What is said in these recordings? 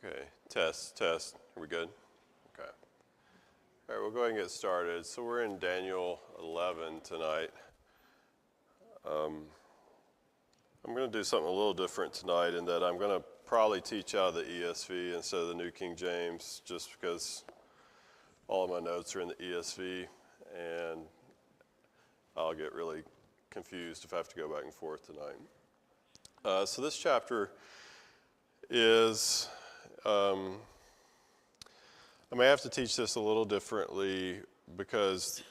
Okay, test. Are we good? Okay. All right, we'll go ahead and get started. So we're in Daniel 11 tonight. I'm going to do something a little different tonight in that I'm going to probably teach out of the ESV instead of the New King James, just because all of my notes are in the ESV, and I'll get really confused if I have to go back and forth tonight. So this chapter is, I may have to teach this a little differently because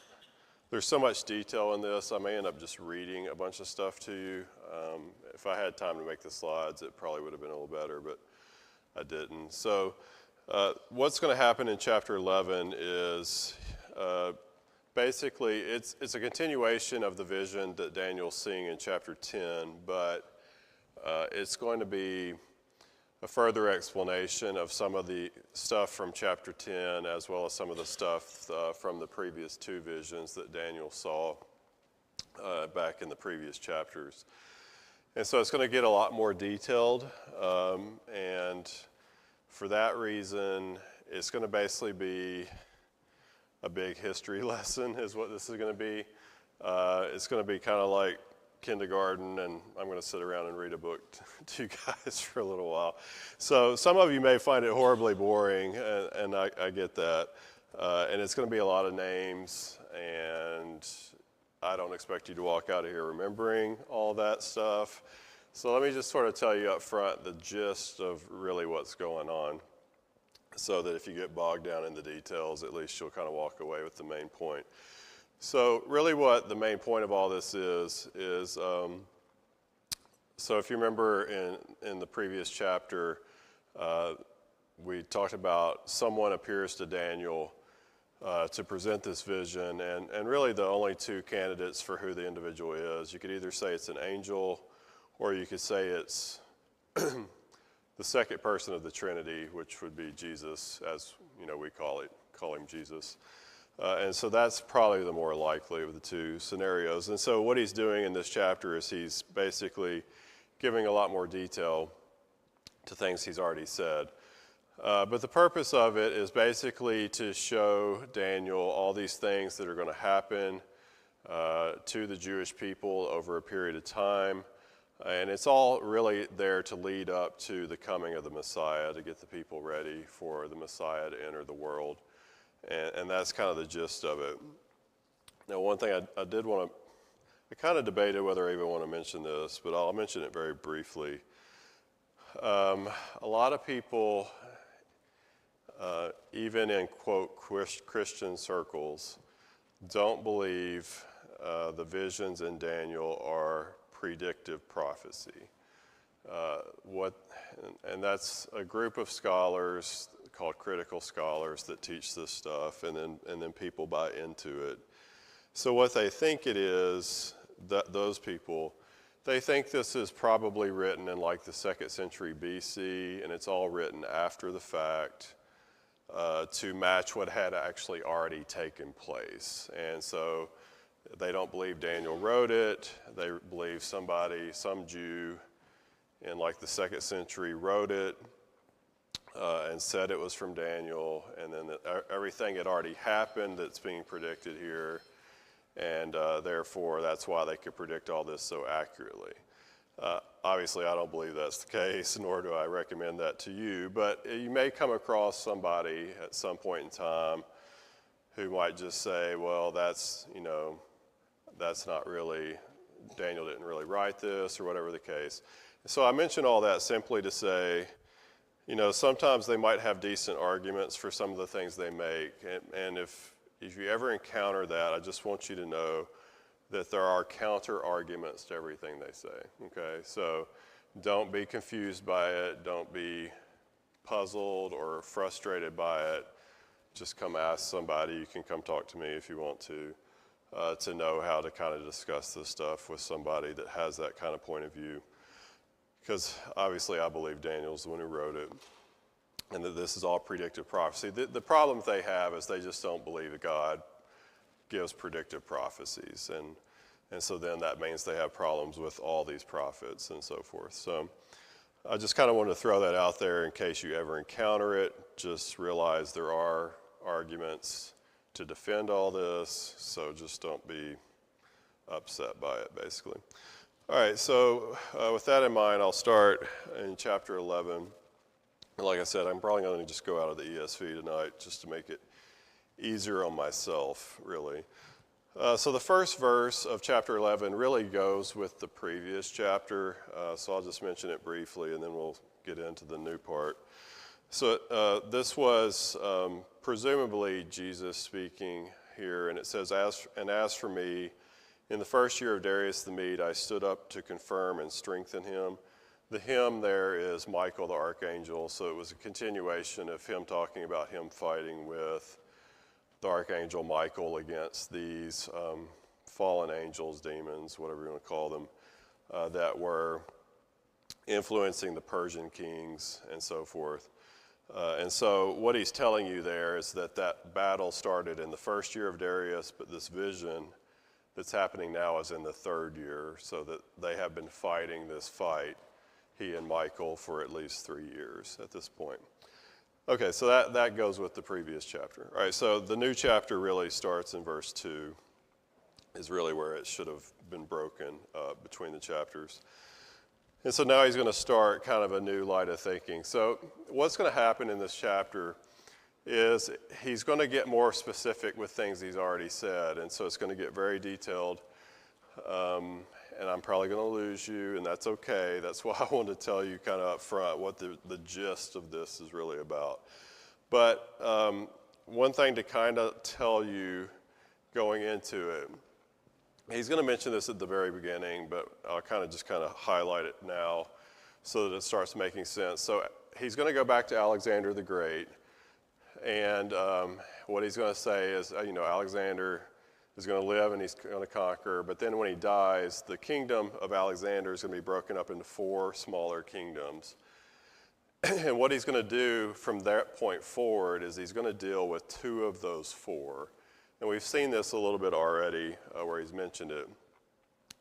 there's so much detail in this. I may end up just reading a bunch of stuff to you. If I had time to make the slides, it probably would have been a little better, but I didn't. So what's going to happen in chapter 11 is basically it's a continuation of the vision that Daniel's seeing in chapter 10, but it's going to be a further explanation of some of the stuff from chapter 10 as well as some of the stuff from the previous two visions that Daniel saw back in the previous chapters. And so it's going to get a lot more detailed, and for that reason, it's going to basically be a big history lesson is what this is going to be. It's going to be kind of like kindergarten, and I'm going to sit around and read a book to you guys for a little while. So some of you may find it horribly boring, and I get that. And it's going to be a lot of names, and I don't expect you to walk out of here remembering all that stuff. So let me just sort of tell you up front the gist of really what's going on, so that if you get bogged down in the details, at least you'll kind of walk away with the main point. So really what the main point of all this is so if you remember in the previous chapter, we talked about someone appears to Daniel to present this vision, and really the only two candidates for who the individual is. You could either say it's an angel, or you could say it's the second person of the Trinity, which would be Jesus, as you know we call him Jesus. And so that's probably the more likely of the two scenarios. And so what he's doing in this chapter is he's basically giving a lot more detail to things he's already said. But the purpose of it is basically to show Daniel all these things that are going to happen to the Jewish people over a period of time. And it's all really there to lead up to the coming of the Messiah, to get the people ready for the Messiah to enter the world. And that's kind of the gist of it. Now, one thing I did want to, I kind of debated whether I even want to mention this, but I'll mention it very briefly. A lot of people, even in, quote, Christian circles, don't believe the visions in Daniel are predictive prophecy. And that's a group of scholars called critical scholars that teach this stuff, and then people buy into it. So what they think it is, that those people, they think this is probably written in like the 2nd century BC, and it's all written after the fact to match what had actually already taken place. And so they don't believe Daniel wrote it. They believe somebody, some Jew in like the 2nd century wrote it, and said it was from Daniel, and then everything had already happened that's being predicted here, and therefore that's why they could predict all this so accurately. Obviously, I don't believe that's the case, nor do I recommend that to you, but you may come across somebody at some point in time who might just say, well, that's not really, Daniel didn't really write this, or whatever the case. So I mention all that simply to say, sometimes they might have decent arguments for some of the things they make. And if you ever encounter that, I just want you to know that there are counter arguments to everything they say, okay? So don't be confused by it. Don't be puzzled or frustrated by it. Just come ask somebody. You can come talk to me if you want to know how to kind of discuss this stuff with somebody that has that kind of point of view. Because obviously I believe Daniel's the one who wrote it, and that this is all predictive prophecy. The problem they have is they just don't believe that God gives predictive prophecies, and so then that means they have problems with all these prophets and so forth. So I just kind of wanted to throw that out there in case you ever encounter it. Just realize there are arguments to defend all this, so just don't be upset by it, basically. All right, so with that in mind, I'll start in chapter 11. And like I said, I'm probably going to just go out of the ESV tonight just to make it easier on myself, really. So the first verse of chapter 11 really goes with the previous chapter, so I'll just mention it briefly and then we'll get into the new part. So this was presumably Jesus speaking here, and it says, as for me, in the first year of Darius the Mede, I stood up to confirm and strengthen him. The him there is Michael the archangel, so it was a continuation of him talking about him fighting with the archangel Michael against these fallen angels, demons, whatever you want to call them, that were influencing the Persian kings and so forth. And so what he's telling you there is that that battle started in the first year of Darius, but this vision that's happening now is in the third year, so that they have been fighting this fight, he and Michael, for at least 3 years at this point. Okay, so that goes with the previous chapter. All right, so the new chapter really starts in verse 2, is really where it should have been broken between the chapters. And so now he's going to start kind of a new line of thinking. So what's going to happen in this chapter is he's going to get more specific with things he's already said, and so it's going to get very detailed. And I'm probably going to lose you, and that's okay. That's why I wanted to tell you kind of up front what the gist of this is really about. But one thing to kind of tell you going into it, he's going to mention this at the very beginning, but I'll kind of highlight it now so that it starts making sense. So he's going to go back to Alexander the Great, and what he's going to say is, Alexander is going to live and he's going to conquer, but then when he dies, the kingdom of Alexander is going to be broken up into 4 smaller kingdoms. And what he's going to do from that point forward is he's going to deal with 2 of those 4. And we've seen this a little bit already where he's mentioned it.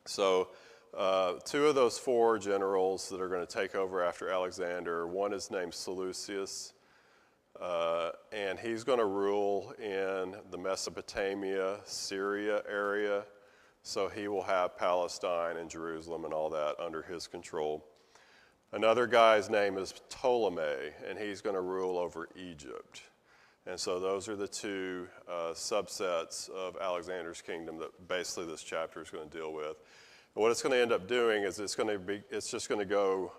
So 2 of those 4 generals that are going to take over after Alexander, one is named Seleucus, and he's going to rule in the Mesopotamia, Syria area. So he will have Palestine and Jerusalem and all that under his control. Another guy's name is Ptolemy, and he's going to rule over Egypt. And so those are the 2 subsets of Alexander's kingdom that basically this chapter is going to deal with. And what it's going to end up doing is it's just going to go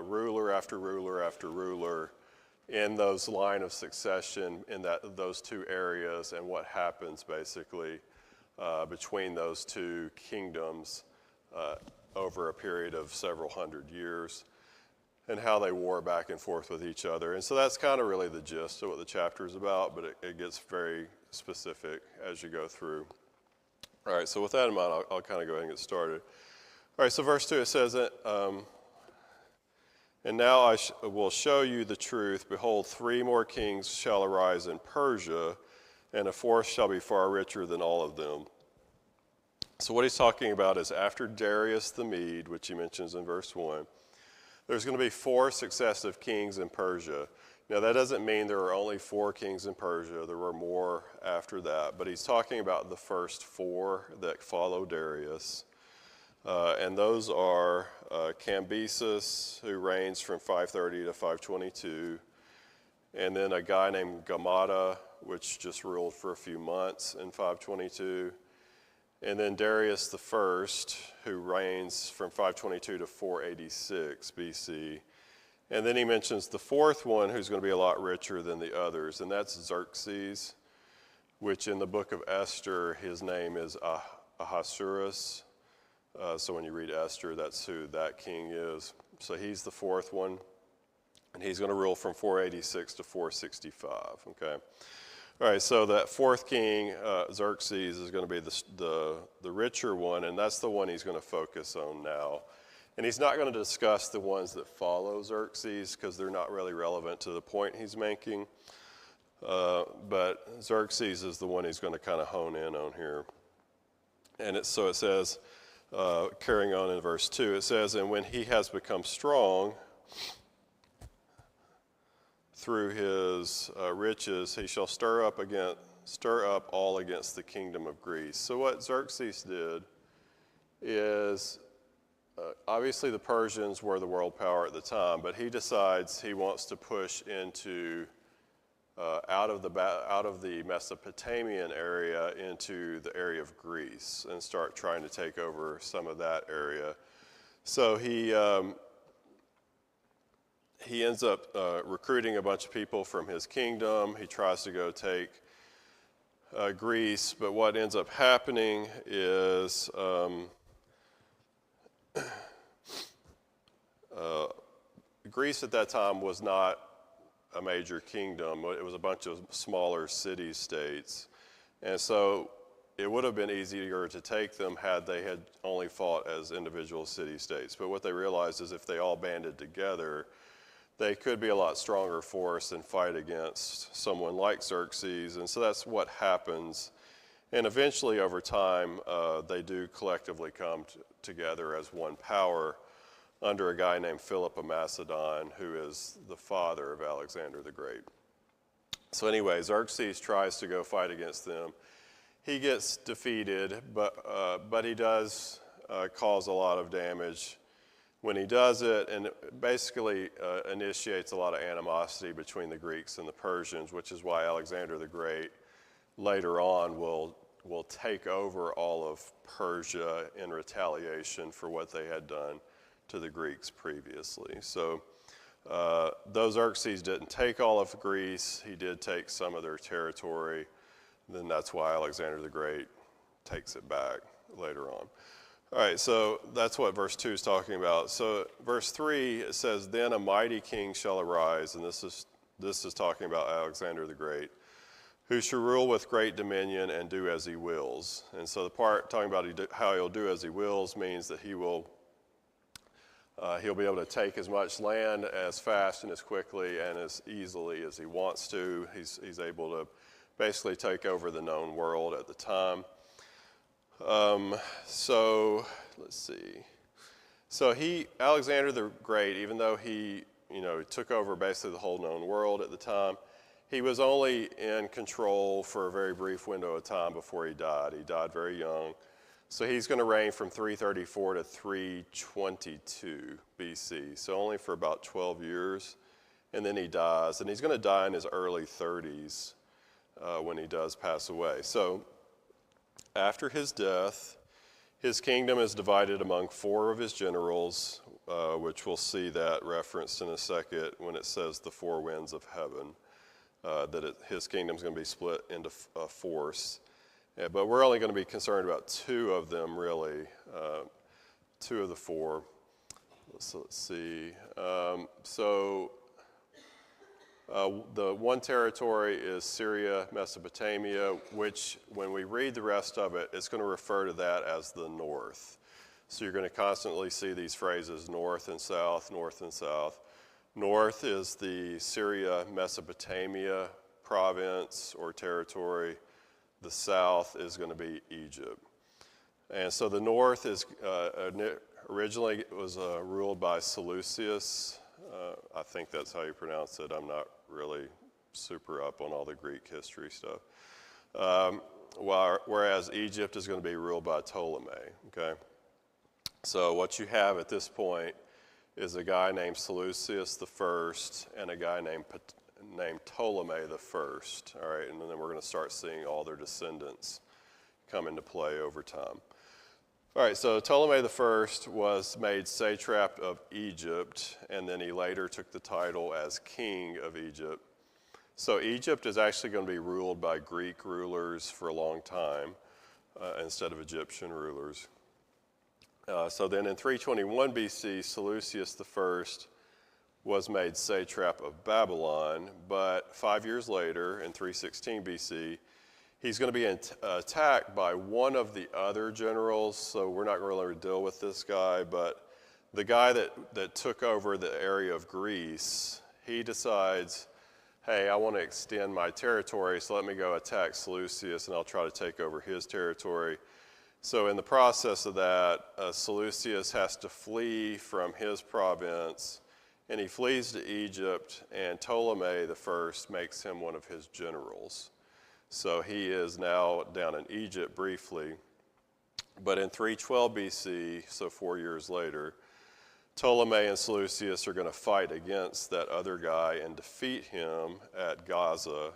ruler after ruler after ruler in those line of succession in those 2 areas, and what happens basically between those 2 kingdoms over a period of several hundred years, and how they war back and forth with each other. And so that's kind of really the gist of what the chapter is about, but it gets very specific as you go through. All right, so with that in mind, I'll kind of go ahead and get started. All right, so verse 2, it says, and now I will show you the truth. Behold, 3 more kings shall arise in Persia, and a 4th shall be far richer than all of them. So what he's talking about is after Darius the Mede, which he mentions in verse 1, there's going to be 4 successive kings in Persia. Now that doesn't mean there are only 4 kings in Persia. There were more after that, but he's talking about the first 4 that follow Darius. And those are Cambyses, who reigns from 530 to 522, and then a guy named Gamada, which just ruled for a few months in 522, and then Darius the First, who reigns from 522 to 486 BC. And then he mentions the 4th one, who's going to be a lot richer than the others, and that's Xerxes, which in the book of Esther, his name is Ahasuerus. So when you read Esther, that's who that king is. So he's the 4th one, and he's going to rule from 486 to 465, okay? All right, so that 4th king, Xerxes, is going to be the richer one, and that's the one he's going to focus on now. And he's not going to discuss the ones that follow Xerxes because they're not really relevant to the point he's making. But Xerxes is the one he's going to kind of hone in on here. And so it says, carrying on in verse 2, it says, and when he has become strong, through his riches, he shall stir up all against the kingdom of Greece. So what Xerxes did is, obviously the Persians were the world power at the time, but he decides he wants to push into out of the Mesopotamian area into the area of Greece and start trying to take over some of that area. So he ends up recruiting a bunch of people from his kingdom. He tries to go take Greece, but what ends up happening is Greece at that time was not a major kingdom. It was a bunch of smaller city-states. And so it would have been easier to take them had they had only fought as individual city-states. But what they realized is if they all banded together, they could be a lot stronger force and fight against someone like Xerxes. And so that's what happens. And eventually, over time, they do collectively come together as one power under a guy named Philip of Macedon, who is the father of Alexander the Great. So anyway, Xerxes tries to go fight against them. He gets defeated, but he does cause a lot of damage when he does it, and it basically initiates a lot of animosity between the Greeks and the Persians, which is why Alexander the Great later on will take over all of Persia in retaliation for what they had done to the Greeks previously. So though Xerxes didn't take all of Greece, he did take some of their territory. Then that's why Alexander the Great takes it back later on. All right, so that's what verse 2 is talking about. So verse 3, it says, "Then a mighty king shall arise," and this is talking about Alexander the Great, "who shall rule with great dominion and do as he wills." And so the part talking about how he'll do as he wills means that he'll be able to take as much land as fast and as quickly and as easily as he wants to. He's able to basically take over the known world at the time. So let's see. So Alexander the Great, even though he took over basically the whole known world at the time, he was only in control for a very brief window of time before he died. He died very young. So he's going to reign from 334 to 322 BC, so only for about 12 years, and then he dies. And he's going to die in his early 30s when he does pass away. So after his death, his kingdom is divided among 4 of his generals, which we'll see that referenced in a second when it says the 4 winds of heaven, his kingdom is going to be split into 4s. Yeah, but we're only going to be concerned about 2 of them, really, 2 of the 4. Let's see. The one territory is Syria, Mesopotamia, which when we read the rest of it, it's going to refer to that as the north. So you're going to constantly see these phrases, north and south, north and south. North is the Syria, Mesopotamia province or territory. The south is going to be Egypt. And so the north is originally was ruled by Seleucus. I think that's how you pronounce it. I'm not really super up on all the Greek history stuff. Whereas Egypt is going to be ruled by Ptolemy, okay? So what you have at this point is a guy named Seleucus the First and a guy named Ptolemy the First, all right? And then we're going to start seeing all their descendants come into play over time. All right, so Ptolemy the First was made satrap of Egypt, and then he later took the title as king of Egypt. So Egypt is actually going to be ruled by Greek rulers for a long time instead of Egyptian rulers. So then in 321 BC, Seleucus the First was made satrap of Babylon, but 5 years later, in 316 BC, he's going to be attacked by one of the other generals, so we're not going to deal with this guy, but the guy that took over the area of Greece, he decides, hey, I want to extend my territory, so let me go attack Seleucus, and I'll try to take over his territory. So in the process of that, Seleucus has to flee from his province and he flees to Egypt, and Ptolemy the first makes him one of his generals. So he is now down in Egypt briefly. But in 312 BC, so 4 years later, Ptolemy and Seleucus are going to fight against that other guy and defeat him at Gaza,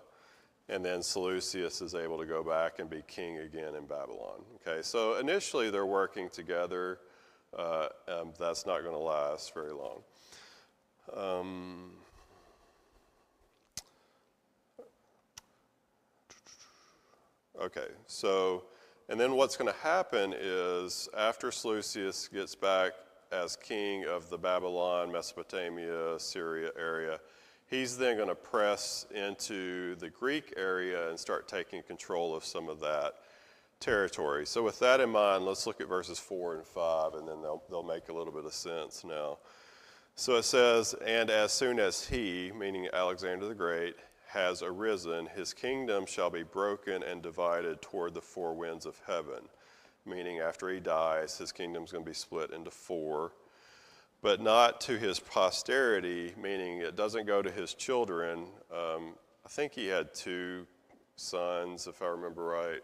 and then Seleucus is able to go back and be king again in Babylon. Okay, so initially they're working together. That's not going to last very long. Okay, so, and then what's going to happen is after Seleucus gets back as king of the Babylon, Mesopotamia, Syria area, he's then going to press into the Greek area and start taking control of some of that territory. So with that in mind, let's look at verses 4 and 5, and then they'll make a little bit of sense now. So it says, and as soon as he, meaning Alexander the Great, has arisen, his kingdom shall be broken and divided toward the four winds of heaven. Meaning after he dies, his kingdom's going to be split into four. But not to his posterity, meaning it doesn't go to his children. I think he had 2 sons, if I remember right.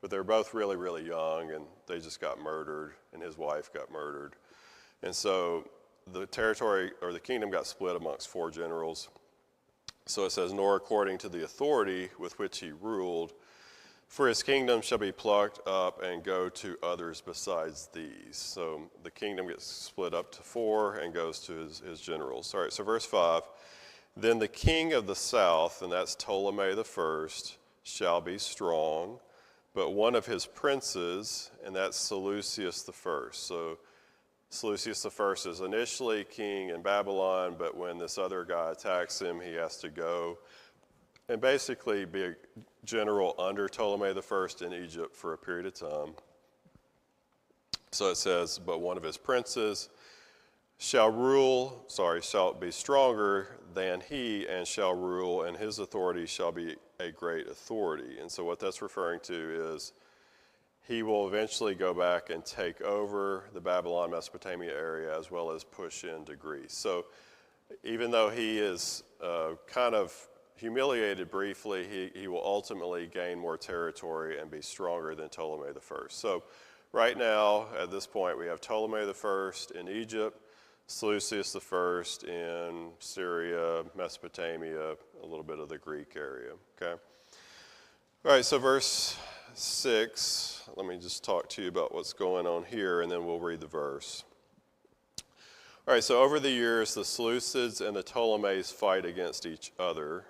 But they're both really, really young, and they just got murdered, and his wife got murdered. And so the territory, or the kingdom, got split amongst 4 generals. So it says, nor according to the authority with which he ruled, for his kingdom shall be plucked up and go to others besides these. So the kingdom gets split up to 4 and goes to his generals. All right, so verse 5, then the king of the south, and that's Ptolemy the first, shall be strong, but one of his princes, and that's Seleucus the first. So Seleucus the first is initially king in Babylon, but when this other guy attacks him, he has to go and basically be a general under Ptolemy the first in Egypt for a period of time. So it says, but one of his princes shall be stronger than he, and shall rule, and his authority shall be a great authority. And so what that's referring to is he will eventually go back and take over the Babylon, Mesopotamia area, as well as push into Greece. So even though he is kind of humiliated briefly, he will ultimately gain more territory and be stronger than Ptolemy the first. So right now, at this point, we have Ptolemy the first in Egypt, Seleucus the first in Syria, Mesopotamia, a little bit of the Greek area, okay? All right, so verse 6, let me just talk to you about what's going on here, and then we'll read the verse. All right, so over the years, the Seleucids and the Ptolemies fight against each other.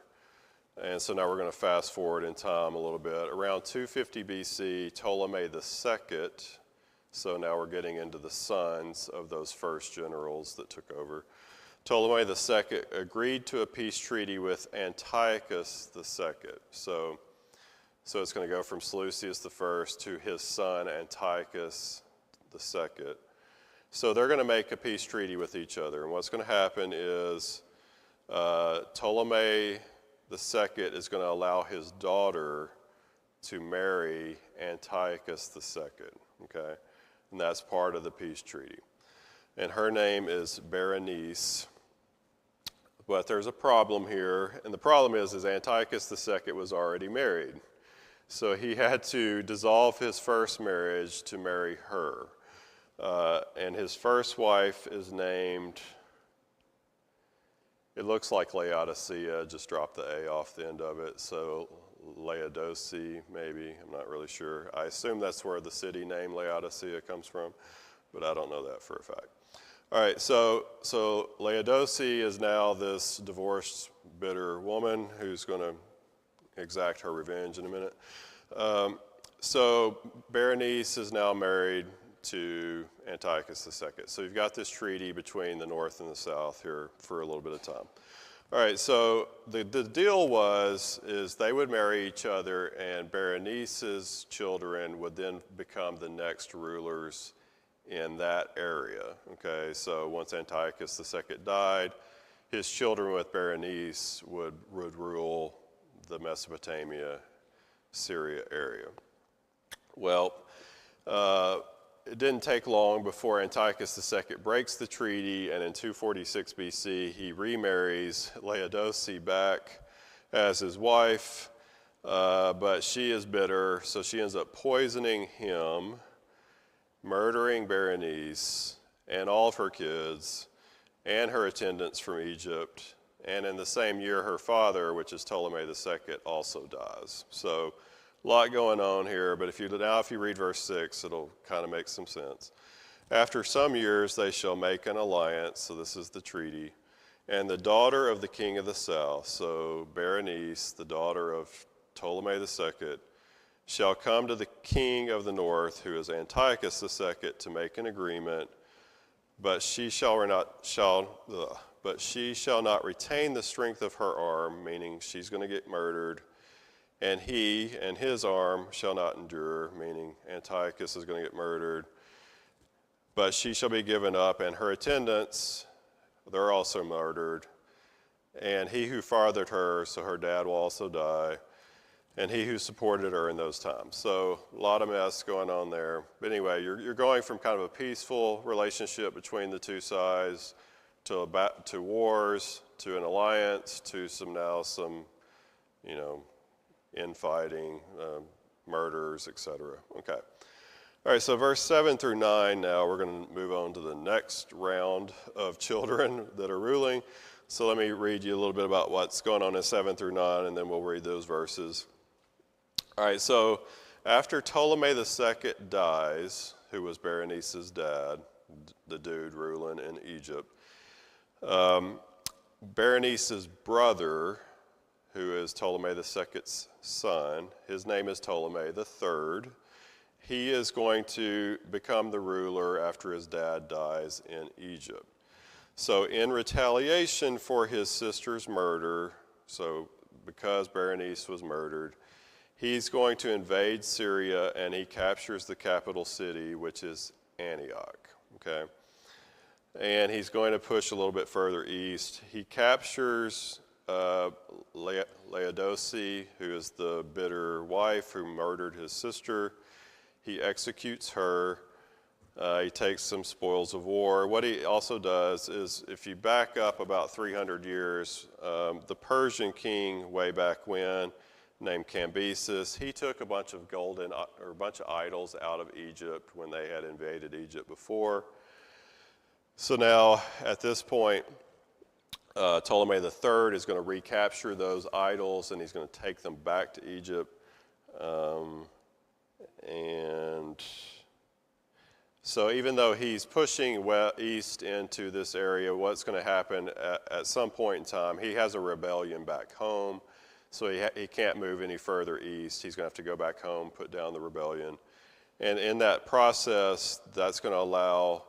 And so now we're going to fast forward in time a little bit. Around 250 BC, Ptolemy II, so now we're getting into the sons of those first generals that took over. Ptolemy II agreed to a peace treaty with Antiochus II. So it's going to go from Seleucus I to his son Antiochus II. So they're going to make a peace treaty with each other. And what's going to happen is Ptolemy II is going to allow his daughter to marry Antiochus II, okay? And that's part of the peace treaty. And her name is Berenice. But there's a problem here, and the problem is Antiochus II was already married. So he had to dissolve his first marriage to marry her. And his first wife is named, it looks like Laodicea, just drop the A off the end of it, so Laodice maybe, I'm not really sure. I assume that's where the city name Laodicea comes from, but I don't know that for a fact. All right, so Laodice is now this divorced, bitter woman who's going to exact her revenge in a minute. So Berenice is now married to Antiochus II. So you've got this treaty between the north and the south here for a little bit of time. All right, so the deal is they would marry each other, and Berenice's children would then become the next rulers in that area. Okay, so once Antiochus II died, his children with Berenice would rule the Mesopotamia, Syria area. Well, it didn't take long before Antiochus II breaks the treaty, and in 246 BC, he remarries Laodice back as his wife, but she is bitter, so she ends up poisoning him, murdering Berenice and all of her kids and her attendants from Egypt. And in the same year, her father, which is Ptolemy II, also dies. So a lot going on here, but if you read verse 6, it'll kind of make some sense. After some years, they shall make an alliance, so this is the treaty, and the daughter of the king of the south, so Berenice, the daughter of Ptolemy II, shall come to the king of the north, who is Antiochus II, to make an agreement, but she shall not retain the strength of her arm, meaning she's going to get murdered, and he and his arm shall not endure, meaning Antiochus is going to get murdered, but she shall be given up, and her attendants, they're also murdered, and he who fathered her, so her dad will also die, and he who supported her in those times. So a lot of mess going on there. But anyway, you're going from kind of a peaceful relationship between the two sides to wars, to an alliance, to some infighting, murders, etc. Okay. All right, so verse 7 through 9 now, we're going to move on to the next round of children that are ruling. So let me read you a little bit about what's going on in 7 through 9, and then we'll read those verses. All right, so after Ptolemy II dies, who was Berenice's dad, the dude ruling in Egypt, Berenice's brother, who is Ptolemy II's son, his name is Ptolemy III. He is going to become the ruler after his dad dies in Egypt. So in retaliation for his sister's murder, so because Berenice was murdered, he's going to invade Syria, and he captures the capital city, which is Antioch, okay? And he's going to push a little bit further east. He captures Laodice, who is the bitter wife who murdered his sister. He executes her. He takes some spoils of war. What he also does is, if you back up about 300 years, the Persian king way back when, named Cambyses, he took a bunch of idols out of Egypt when they had invaded Egypt before. So now, at this point, Ptolemy III is going to recapture those idols, and he's going to take them back to Egypt. And so even though he's pushing east into this area, what's going to happen at some point in time, he has a rebellion back home. So he can't move any further east. He's going to have to go back home, put down the rebellion. And in that process, that's going to allow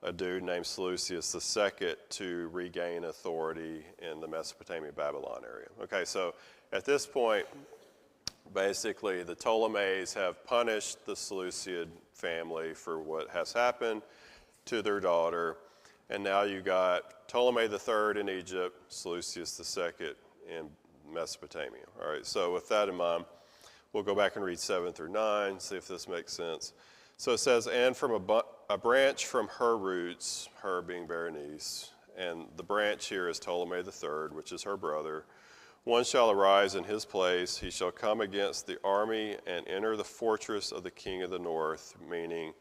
a dude named Seleucus II to regain authority in the Mesopotamia, Babylon area. Okay, so at this point, basically, the Ptolemies have punished the Seleucid family for what has happened to their daughter. And now you got Ptolemy III in Egypt, Seleucus II in Mesopotamia. All right, so with that in mind, we'll go back and read 7 through 9, see if this makes sense. So it says, and from a branch from her roots, her being Berenice, and the branch here is Ptolemy III, which is her brother, one shall arise in his place. He shall come against the army and enter the fortress of the king of the north, meaning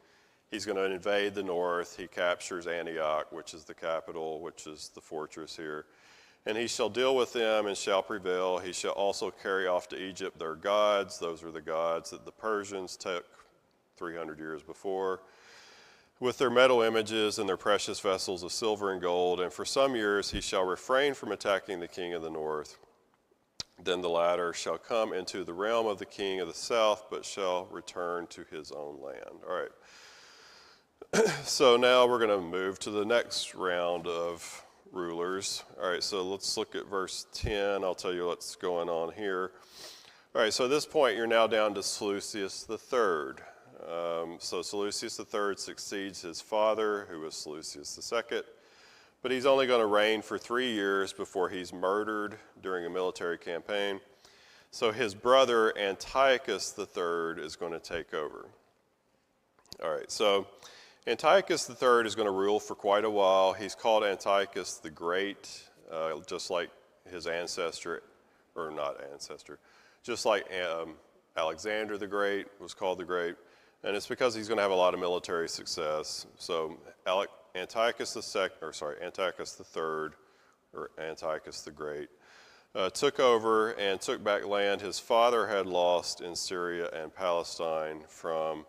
he's going to invade the north. He captures Antioch, which is the capital, which is the fortress here. And he shall deal with them and shall prevail. He shall also carry off to Egypt their gods. Those are the gods that the Persians took 300 years before, with their metal images and their precious vessels of silver and gold. And for some years he shall refrain from attacking the king of the north. Then the latter shall come into the realm of the king of the south, but shall return to his own land. All right. So now we're going to move to the next round of rulers. All right, so let's look at verse 10. I'll tell you what's going on here. All right, so at this point, you're now down to Seleucus III. So Seleucus III succeeds his father, who was Seleucus II, but he's only going to reign for 3 years before he's murdered during a military campaign. So his brother Antiochus III is going to take over. All right, so Antiochus III is going to rule for quite a while. He's called Antiochus the Great, just like his ancestor, or not ancestor, just like Alexander the Great was called the Great. And it's because he's going to have a lot of military success. So Antiochus III, or Antiochus the Great, took over and took back land his father had lost in Syria and Palestine from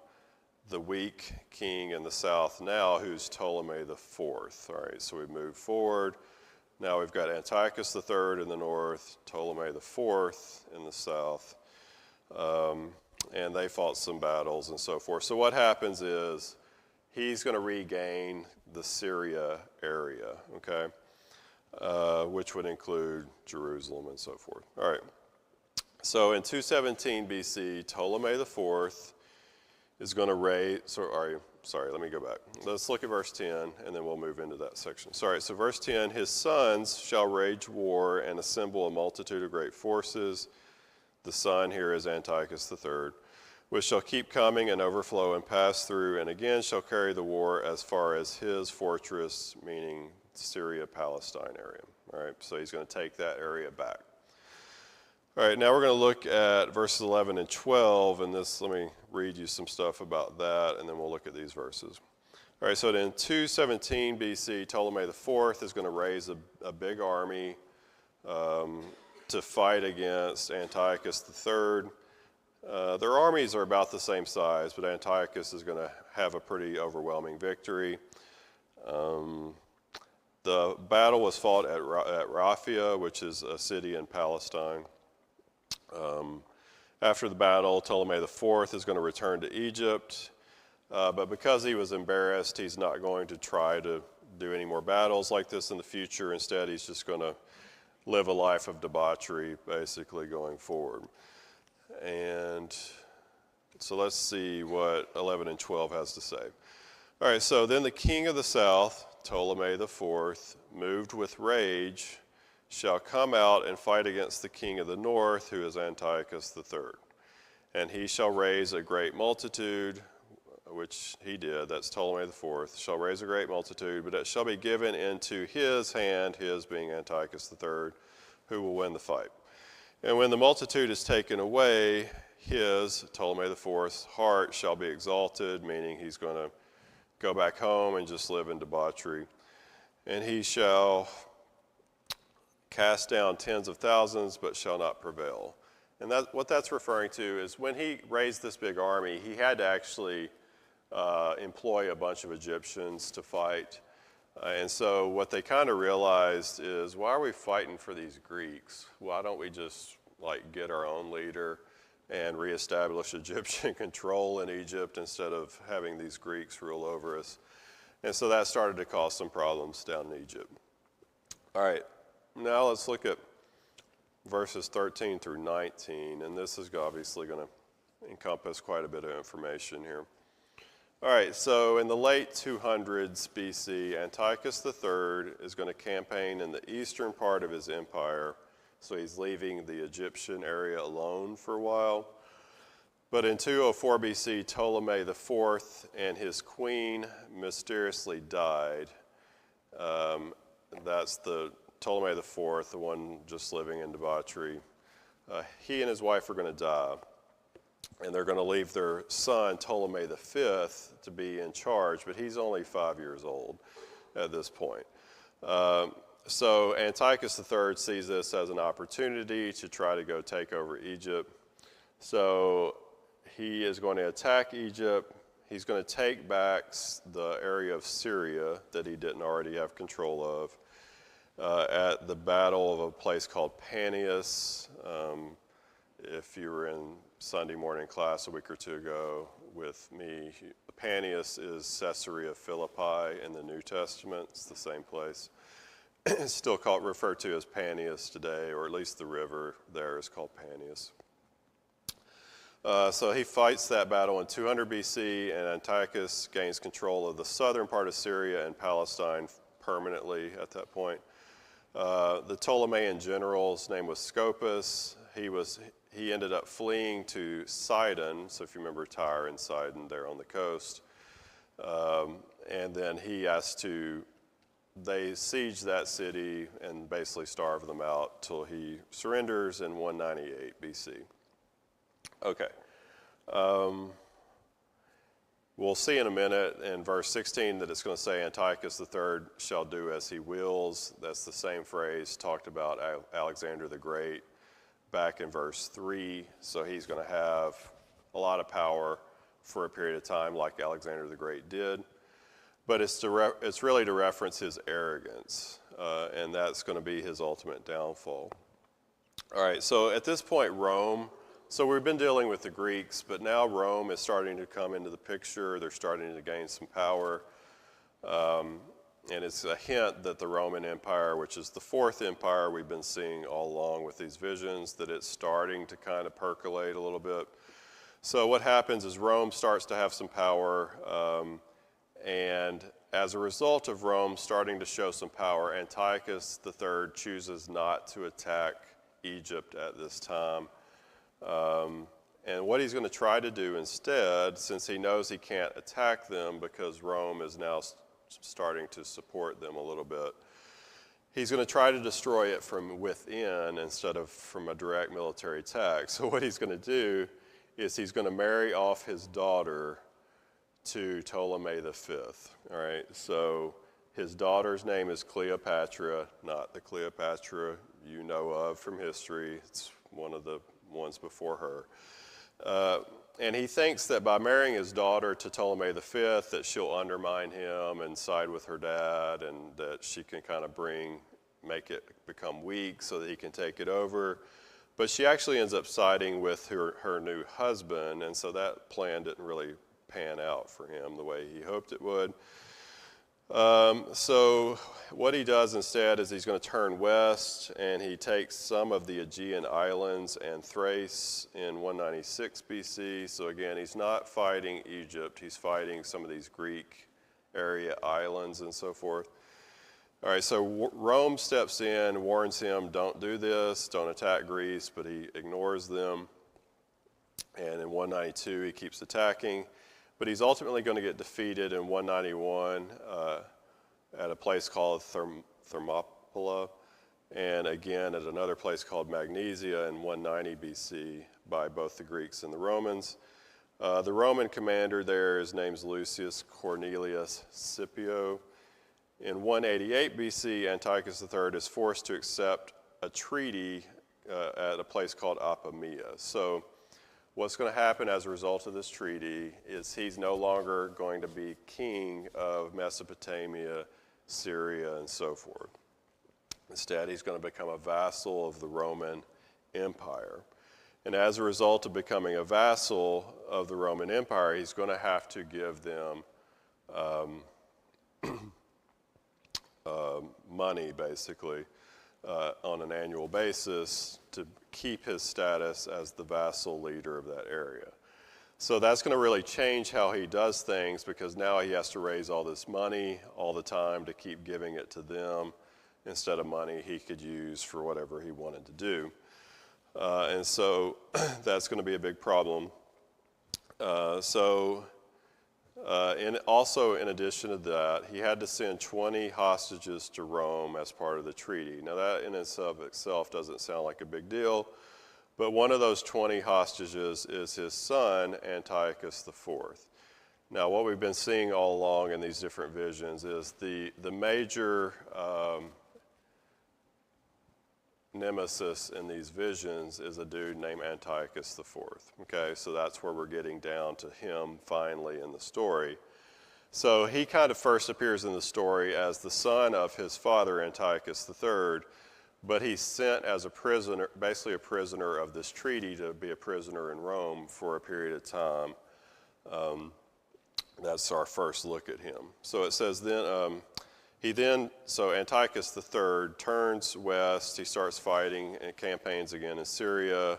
the weak king in the south now, who's Ptolemy the Fourth. All right, so we move forward. Now we've got Antiochus the Third in the north, Ptolemy the Fourth in the south, and they fought some battles and so forth. So what happens is he's going to regain the Syria area, okay, which would include Jerusalem and so forth. All right. So in 217 BC, Ptolemy the Fourth is going to raise, sorry, let me go back. Let's look at verse 10, and then we'll move into that section. Sorry, so verse 10, his sons shall wage war and assemble a multitude of great forces. The son here is Antiochus III, which shall keep coming and overflow and pass through, and again shall carry the war as far as his fortress, meaning Syria-Palestine area. All right, so he's going to take that area back. All right, now we're going to look at verses 11 and 12, and this, let me read you some stuff about that, and then we'll look at these verses. All right, so in 217 BC, Ptolemy IV is going to raise a big army to fight against Antiochus III. Their armies are about the same size, but Antiochus is going to have a pretty overwhelming victory. The battle was fought at Raphia, which is a city in Palestine. After the battle, Ptolemy IV is going to return to Egypt, but because he was embarrassed, he's not going to try to do any more battles like this in the future. Instead, he's just going to live a life of debauchery, basically, going forward. And so let's see what 11 and 12 has to say. All right, so then the king of the south, Ptolemy IV, moved with rage, shall come out and fight against the king of the north, who is Antiochus III. And he shall raise a great multitude, which he did, that's Ptolemy IV, shall raise a great multitude, but it shall be given into his hand, his being Antiochus III, who will win the fight. And when the multitude is taken away, his, Ptolemy IV's, heart shall be exalted, meaning he's going to go back home and just live in debauchery. And he shall cast down tens of thousands, but shall not prevail. And what that's referring to is when he raised this big army, he had to actually employ a bunch of Egyptians to fight. And so what they kind of realized is, why are we fighting for these Greeks? Why don't we just get our own leader and reestablish Egyptian control in Egypt instead of having these Greeks rule over us? And so that started to cause some problems down in Egypt. All right. Now let's look at verses 13 through 19, and this is obviously going to encompass quite a bit of information here. All right, so in the late 200s BC, Antiochus III is going to campaign in the eastern part of his empire, so he's leaving the Egyptian area alone for a while. But in 204 BC, Ptolemy IV and his queen mysteriously died. That's the Ptolemy IV, the one just living in debauchery. He and his wife are going to die, and they're going to leave their son, Ptolemy V, to be in charge, but he's only 5 years old at this point. So Antiochus III sees this as an opportunity to try to go take over Egypt. So he is going to attack Egypt. He's going to take back the area of Syria that he didn't already have control of. At the battle of a place called Panias. If you were in Sunday morning class a week or two ago with me, Panias is Caesarea Philippi in the New Testament. It's the same place. It's still referred to as Panias today, or at least the river there is called Panias. So he fights that battle in 200 BC, and Antiochus gains control of the southern part of Syria and Palestine permanently at that point. The Ptolemaean general's name was Scopas. He ended up fleeing to Sidon, so if you remember Tyre and Sidon there on the coast. And then he has to, they siege that city and basically starve them out till he surrenders in 198 BC. Okay. We'll see in a minute in verse 16 that it's going to say Antiochus III shall do as he wills. That's the same phrase talked about Alexander the Great back in verse 3. So he's going to have a lot of power for a period of time like Alexander the Great did. But it's really to reference his arrogance, and that's going to be his ultimate downfall. All right, so at this point, Rome. So we've been dealing with the Greeks, but now Rome is starting to come into the picture. They're starting to gain some power. And it's a hint that the Roman Empire, which is the fourth empire we've been seeing all along with these visions, that it's starting to kind of percolate a little bit. So what happens is Rome starts to have some power, and as a result of Rome starting to show some power, Antiochus III chooses not to attack Egypt at this time. And what he's going to try to do instead, since he knows he can't attack them because Rome is now starting to support them a little bit, he's going to try to destroy it from within instead of from a direct military attack. So what he's going to do is he's going to marry off his daughter to Ptolemy V. All right, so his daughter's name is Cleopatra, not the Cleopatra you know of from history. It's one of the ones before her. And he thinks that by marrying his daughter to Ptolemy V, that she'll undermine him and side with her dad, and that she can kind of make it become weak so that he can take it over. But she actually ends up siding with her new husband, and so that plan didn't really pan out for him the way he hoped it would. So what he does instead is he's going to turn west, and he takes some of the Aegean islands and Thrace in 196 BC. So again, he's not fighting Egypt. He's fighting some of these Greek area islands and so forth. All right, so Rome steps in, warns him, don't do this, don't attack Greece, but he ignores them. And in 192, he keeps attacking. But he's ultimately going to get defeated in 191 at a place called Thermopylae, and again at another place called Magnesia in 190 BC by both the Greeks and the Romans. The Roman commander there, his name's Lucius Cornelius Scipio. In 188 BC, Antiochus III is forced to accept a treaty at a place called Apamea. So what's going to happen as a result of this treaty is he's no longer going to be king of Mesopotamia, Syria, and so forth. Instead, he's going to become a vassal of the Roman Empire. And as a result of becoming a vassal of the Roman Empire, he's going to have to give them money, basically, on an annual basis to keep his status as the vassal leader of that area. So that's going to really change how he does things, because now he has to raise all this money all the time to keep giving it to them instead of money he could use for whatever he wanted to do. And so that's going to be a big problem. Also, in addition to that, he had to send 20 hostages to Rome as part of the treaty. Now, that in itself doesn't sound like a big deal, but one of those 20 hostages is his son, Antiochus IV. Now, what we've been seeing all along in these different visions is the major nemesis in these visions is a dude named Antiochus IV. Okay, so that's where we're getting down to him finally in the story. So he kind of first appears in the story as the son of his father, Antiochus III, but he's sent as a prisoner, basically a prisoner of this treaty, to be a prisoner in Rome for a period of time. That's our first look at him. So it says so Antiochus III turns west. He starts fighting and campaigns again in Syria,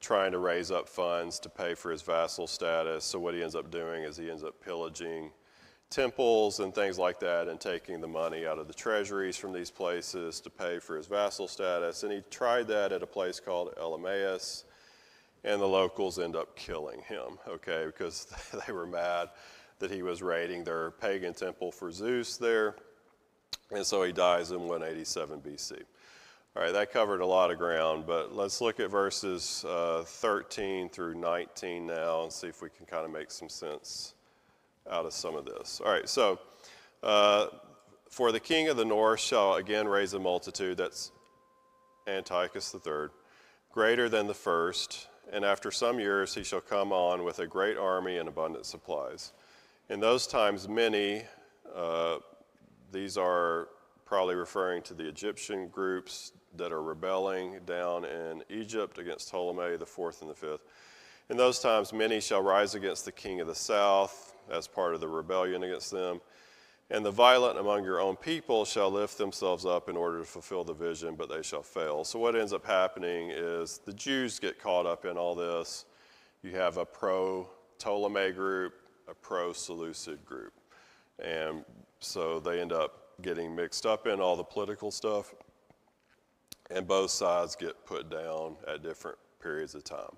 trying to raise up funds to pay for his vassal status. So what he ends up doing is he ends up pillaging temples and things like that and taking the money out of the treasuries from these places to pay for his vassal status. And he tried that at a place called Elymais, and the locals end up killing him, okay, because they were mad that he was raiding their pagan temple for Zeus there. And so he dies in 187 BC. All right, that covered a lot of ground, but let's look at verses 13 through 19 now and see if we can kind of make some sense out of some of this. All right, so for the king of the north shall again raise a multitude, that's Antiochus III, greater than the first, and after some years he shall come on with a great army and abundant supplies. In those times many, these are probably referring to the Egyptian groups that are rebelling down in Egypt against Ptolemy the fourth and the fifth. In those times many shall rise against the king of the south as part of the rebellion against them. And the violent among your own people shall lift themselves up in order to fulfill the vision, but they shall fail. So what ends up happening is the Jews get caught up in all this. You have a pro-Ptolemy group, a pro-Seleucid group. And so they end up getting mixed up in all the political stuff, and both sides get put down at different periods of time.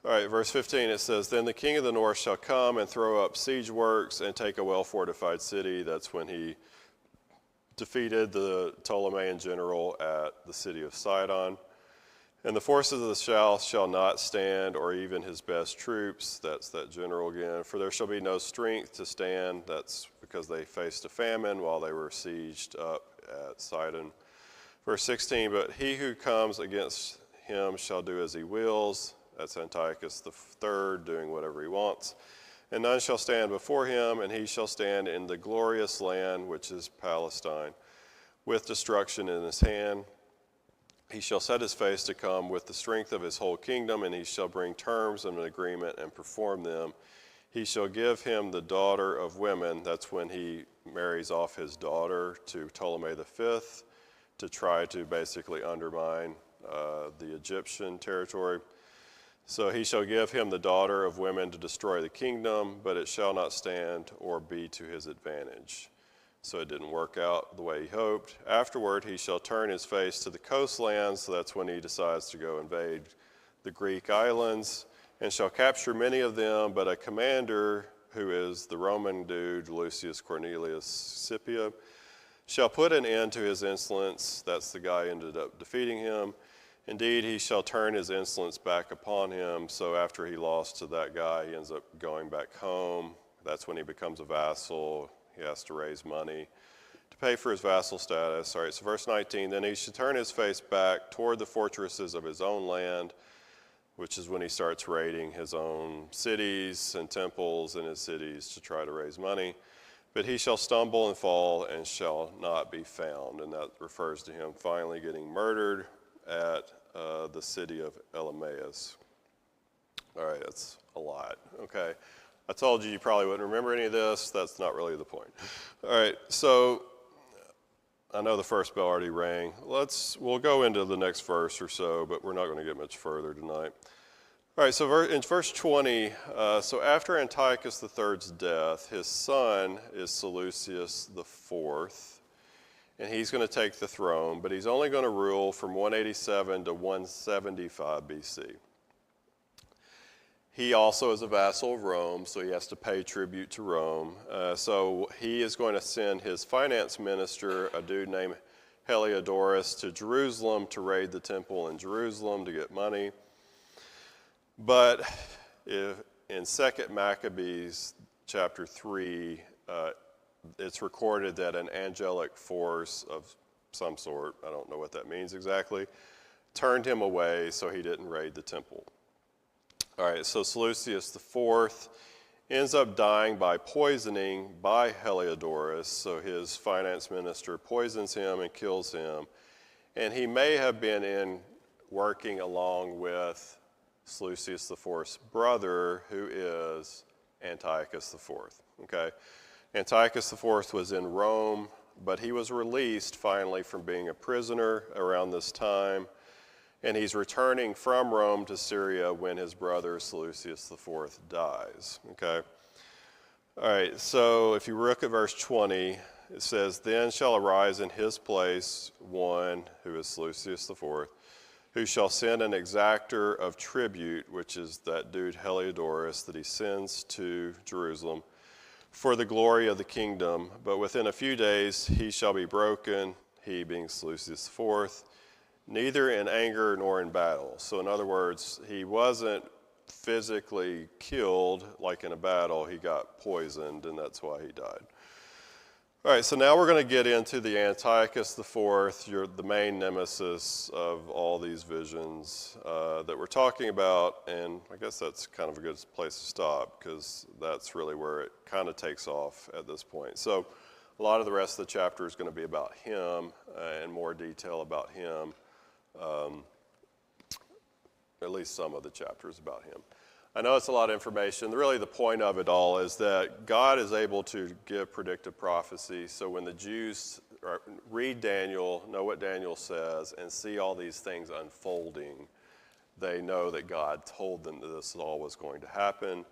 All right, verse 15, it says, Then the king of the north shall come and throw up siege works and take a well-fortified city. That's when he defeated the Ptolemean general at the city of Sidon. And the forces of the south shall not stand, or even his best troops. That's that general again. For there shall be no strength to stand. That's because they faced a famine while they were sieged up at Sidon. Verse 16, But he who comes against him shall do as he wills. That's Antiochus III doing whatever he wants. And none shall stand before him, and he shall stand in the glorious land, which is Palestine, with destruction in his hand. He shall set his face to come with the strength of his whole kingdom, and he shall bring terms of an agreement and perform them. He shall give him the daughter of women. That's when he marries off his daughter to Ptolemy V to try to basically undermine the Egyptian territory. So he shall give him the daughter of women to destroy the kingdom, but it shall not stand or be to his advantage. So it didn't work out the way he hoped. Afterward, he shall turn his face to the coastlands. So that's when he decides to go invade the Greek islands, and shall capture many of them. But a commander, who is the Roman dude, Lucius Cornelius Scipio, shall put an end to his insolence. That's the guy who ended up defeating him. Indeed, he shall turn his insolence back upon him. So after he lost to that guy, he ends up going back home. That's when he becomes a vassal. He has to raise money to pay for his vassal status. All right, so verse 19, Then he should turn his face back toward the fortresses of his own land, which is when he starts raiding his own cities and temples in his cities to try to raise money. But he shall stumble and fall and shall not be found. And that refers to him finally getting murdered at the city of Elymais. All right, that's a lot. Okay, I told you probably wouldn't remember any of this. That's not really the point. All right, so I know the first bell already rang. We'll go into the next verse or so, but we're not going to get much further tonight. All right, so in verse 20, so after Antiochus III's death, his son is Seleucus IV, and he's going to take the throne, but he's only going to rule from 187 to 175 BC. He also is a vassal of Rome, so he has to pay tribute to Rome. So he is going to send his finance minister, a dude named Heliodorus, to Jerusalem to raid the temple in Jerusalem to get money. But in 2 Maccabees chapter 3, it's recorded that an angelic force of some sort, I don't know what that means exactly, turned him away so he didn't raid the temple. All right, so Seleucus IV ends up dying by poisoning by Heliodorus. So his finance minister poisons him and kills him. And he may have been working along with Seleucus IV's brother, who is Antiochus IV. Okay, Antiochus IV was in Rome, but he was released finally from being a prisoner around this time. And he's returning from Rome to Syria when his brother Seleucus IV dies. Okay. All right, so if you look at verse 20, it says, Then shall arise in his place one, who is Seleucus IV, who shall send an exactor of tribute, which is that dude Heliodorus that he sends to Jerusalem, for the glory of the kingdom. But within a few days he shall be broken, he being Seleucus IV, neither in anger nor in battle. So in other words, he wasn't physically killed like in a battle. He got poisoned, and that's why he died. All right, so now we're going to get into the Antiochus IV, the main nemesis of all these visions that we're talking about, and I guess that's kind of a good place to stop because that's really where it kind of takes off at this point. So a lot of the rest of the chapter is going to be about him and more detail about him, at least some of the chapters about him. I know it's a lot of information. Really the point of it all is that God is able to give predictive prophecy. So when the Jews read Daniel, know what Daniel says, and see all these things unfolding, they know that God told them that this all was going to happen.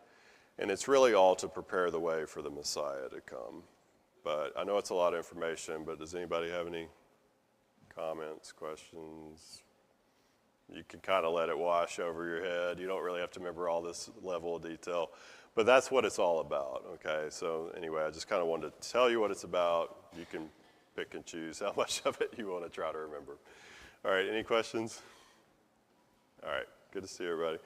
And it's really all to prepare the way for the Messiah to come. But I know it's a lot of information, but does anybody have any comments, questions? You can kind of let it wash over your head. You don't really have to remember all this level of detail. But that's what it's all about, okay? So anyway, I just kind of wanted to tell you what it's about. You can pick and choose how much of it you want to try to remember. All right, any questions? All right, good to see everybody.